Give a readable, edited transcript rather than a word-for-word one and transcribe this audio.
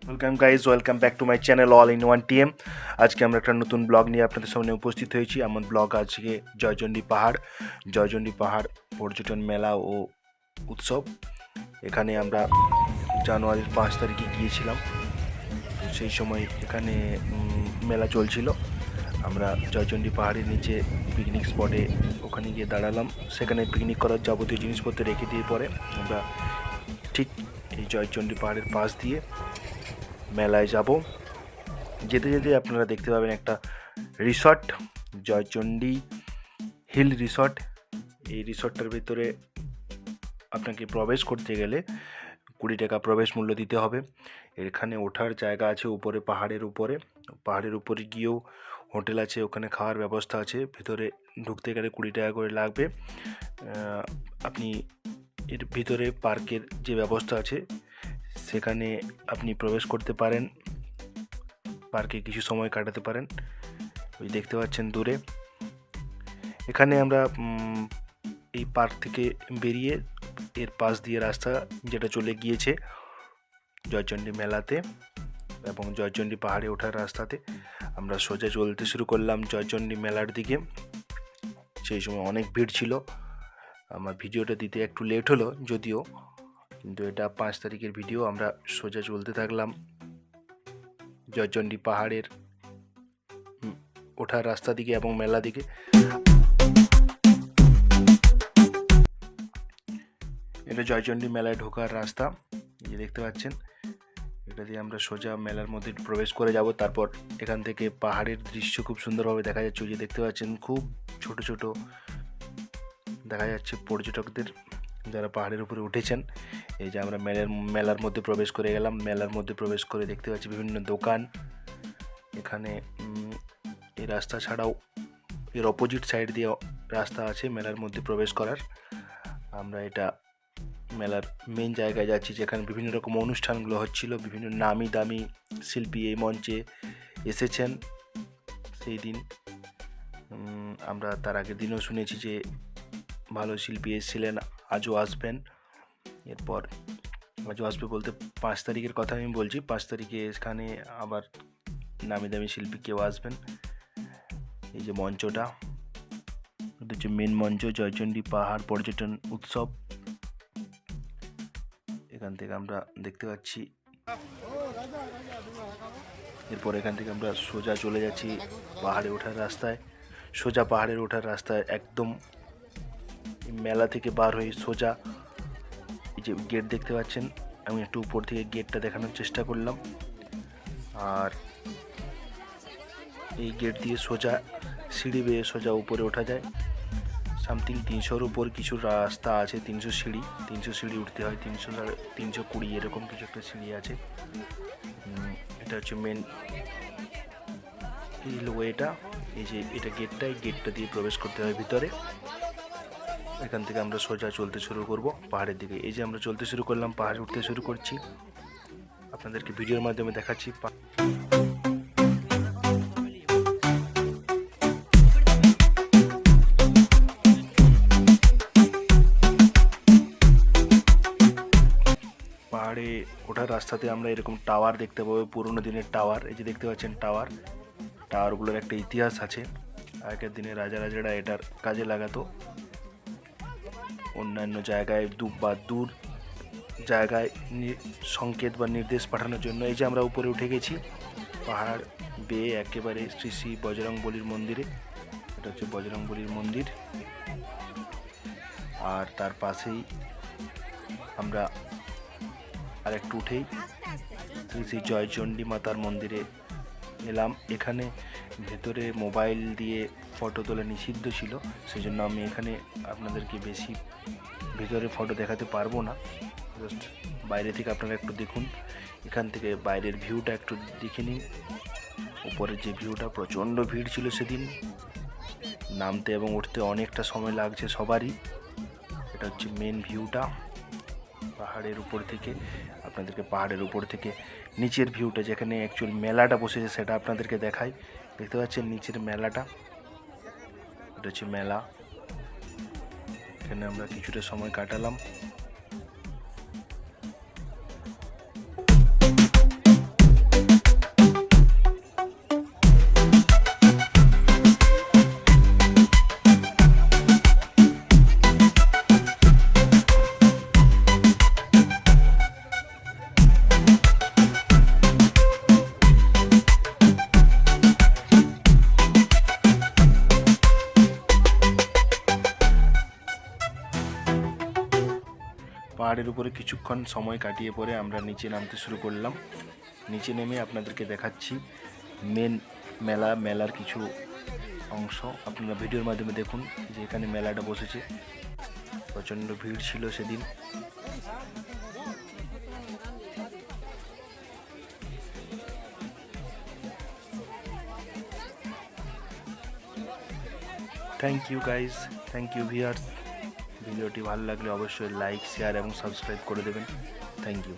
Welcome guys, welcome back to my channel all in one TM. আজকে আমরা একটা নতুন ব্লগ নিয়ে আপনাদের সামনে উপস্থিত হয়েছি। আমার ব্লগ আজকে জয়চণ্ডী পাহাড় পর্যটন মেলা ও উৎসব। এখানে আমরা জানুয়ারির 5 তারিখে গিয়েছিলাম। সেই সময় এখানে মেলা চলছিল। আমরা জয়চণ্ডী পাহাড়ের নিচে পিকনিক স্পটে ওখানে গিয়ে দাঁড়ালাম। সেখানে পিকনিক করার যাবতীয় জিনিসপত্র রেখে দিয়ে পরে আমরা ঠিক এই জয়চণ্ডী পাহাড়ের পাশ দিয়ে মেলায় যাব। যেতে যেতে আপনারা দেখতে পাবেন একটা রিসর্ট, জয়চণ্ডী হিল রিসর্ট। এই রিসর্টটার ভিতরে আপনাকে প্রবেশ করতে গেলে 20 টাকা প্রবেশ মূল্য দিতে হবে। এখানে ওঠার জায়গা আছে উপরে, পাহাড়ের উপরে গিয়েও হোটেল আছে, ওখানে খাওয়ার ব্যবস্থা আছে। ভিতরে ঢুকতে গেলে 20 টাকা করে লাগবে। আপনি এর ভিতরে পার্কের যে ব্যবস্থা আছে সেখানে আপনি প্রবেশ করতে পারেন, পার্কে কিছু সময় কাটাতে পারেন। ওই দেখতে পাচ্ছেন দূরে। এখানে আমরা এই পার্ক থেকে বেরিয়ে এর পাশ দিয়ে রাস্তা যেটা চলে গিয়েছে জয়চণ্ডী মেলাতে এবং জয়চণ্ডী পাহাড়ে ওঠার রাস্তাতে, আমরা সোজা চলতে শুরু করলাম জয়চণ্ডী মেলার দিকে। সেই সময় অনেক ভিড় ছিল। আমার ভিডিওটা দিতে একটু লেট হলো যদিও, কিন্তু এটা 5 তারিখের ভিডিও। আমরা সোজা চলতে থাকলাম জয়চণ্ডী পাহাড়ের ওঠার রাস্তা দিকে এবং মেলা দিকে। এটা জয়চণ্ডী মেলায় ঢোকার রাস্তা, এই যে দেখতে পাচ্ছেন। এটা দিয়ে আমরা সোজা মেলার মধ্যে প্রবেশ করে যাব। তারপর এখান থেকে পাহাড়ের দৃশ্য খুব সুন্দরভাবে দেখা যাচ্ছে। ওই যে দেখতে পাচ্ছেন খুব ছোট ছোট দেখা যাচ্ছে পর্যটকদের যারা পাহাড়ের উপরে উঠেছেন। এই যে আমরা মেলার মধ্যে প্রবেশ করে গেলাম। মেলার মধ্যে প্রবেশ করে দেখতে পাচ্ছি বিভিন্ন দোকান। এখানে এই রাস্তা ছাড়াও এর অপোজিট সাইড দিয়ে রাস্তা আছে মেলার মধ্যে প্রবেশ করার। আমরা এটা মেলার মেন জায়গায় যাচ্ছি যেখানে বিভিন্ন রকম অনুষ্ঠানগুলো হচ্ছিল। বিভিন্ন নামি দামি শিল্পী এই মঞ্চে এসেছেন সেই দিন। আমরা তার আগের দিনও শুনেছি যে ভালো শিল্পী এসেছিলেন, আজও আসবেন। এরপর আজও আসবে বলতে 5 তারিখের কথা আমি বলছি। 5 তারিখে এখানে আবার নামি দামি শিল্পী কেউ আসবেন। এই যে মঞ্চটা, এটা হচ্ছে মেন মঞ্চ, জয়চণ্ডী পাহাড় পর্যটন উৎসব। এখান থেকে আমরা দেখতে পাচ্ছি। এরপর এখান থেকে আমরা সোজা চলে যাচ্ছি পাহাড়ে ওঠার রাস্তায়। সোজা পাহাড়ের ওঠার রাস্তায় একদম মেলা থেকে বার হয়ে সোজা এই যে গেট দেখতে পাচ্ছেন। আমি একটু উপর থেকে গেটটা দেখানোর চেষ্টা করলাম। আর এই গেট দিয়ে সোজা সিঁড়ি বেয়ে সোজা উপরে ওঠা যায়। সামথিং 300-র উপর কিছু রাস্তা আছে, 300 সিঁড়ি উঠতে হয়, 320 এরকম কিছু একটা সিঁড়ি আছে। এটা হচ্ছে মেন রেলওয়েটা। এই যে এটা গেটটা দিয়ে প্রবেশ করতে হয় ভিতরে। এখান থেকে আমরা সোজা চলতে শুরু করব পাহাড়ের দিকে। এই যে আমরা চলতে শুরু করলাম, পাহাড়ে উঠতে শুরু করছি। আপনাদেরকে ভিডিওর মাধ্যমে দেখাচ্ছি। পাহাড়ে ওঠার রাস্তাতে আমরা এরকম টাওয়ার দেখতে পাবো, পুরোনো দিনের টাওয়ার। এই যে দেখতে পাচ্ছেন টাওয়ারগুলোর একটা ইতিহাস আছে। আগের দিনে রাজারা এটার কাজে লাগাতো অন্যান্য জায়গায় দূর জায়গায় সংকেত বা নির্দেশ পাঠানোর জন্য। এই যে আমরা উপরে উঠে গেছি পাহাড় বেয়ে একেবারে শ্রী শ্রী বজরংবলীর মন্দিরে। এটা হচ্ছে বজরংবলীর মন্দির। আর তার পাশেই আমরা আর একটু উঠেই শ্রী শ্রী জয়চণ্ডী মাতার মন্দিরে এলাম। এখানে ভেতরে মোবাইল দিয়ে ফটো তোলা নিষিদ্ধ ছিল, সেই জন্য আমি এখানে আপনাদেরকে বেশি ভেতরে ফটো দেখাতে পারবো না। জাস্ট বাইরে থেকে আপনারা একটু দেখুন। এখান থেকে বাইরের ভিউটা একটু দেখে নিন। উপরের যে ভিউটা, প্রচণ্ড ভিড় ছিল সেদিন, নামতে এবং উঠতে অনেকটা সময় লাগছে সবারই। এটা হচ্ছে মেন ভিউটা পাহাড়ের উপর থেকে। আপনাদেরকে পাহাড়ের উপর থেকে নিচের ভিউটা, যেখানে অ্যাকচুয়াল মেলাটা বসেছে, সেটা আপনাদেরকে দেখাই। দেখতে পাচ্ছেন নিচের মেলাটা, এটা হচ্ছে মেলা। এখানে আমরা কিছুটা সময় কাটালাম। ট্রেনের উপরে কিছুক্ষণ সময় কাটিয়ে পরে আমরা নিচে নামতে শুরু করলাম। নিচে নেমে আপনাদেরকে দেখাচ্ছি মেন মেলার কিছু অংশ। আপনারা ভিডিওর মাধ্যমে দেখুন যে এখানে মেলাটা বসেছে, প্রচণ্ড ভিড় ছিল সেদিন। Thank you guys, thank you viewers. ভিডিওটি ভালো লাগলে অবশ্যই লাইক, শেয়ার এবং সাবস্ক্রাইব করে দেবেন। Thank you.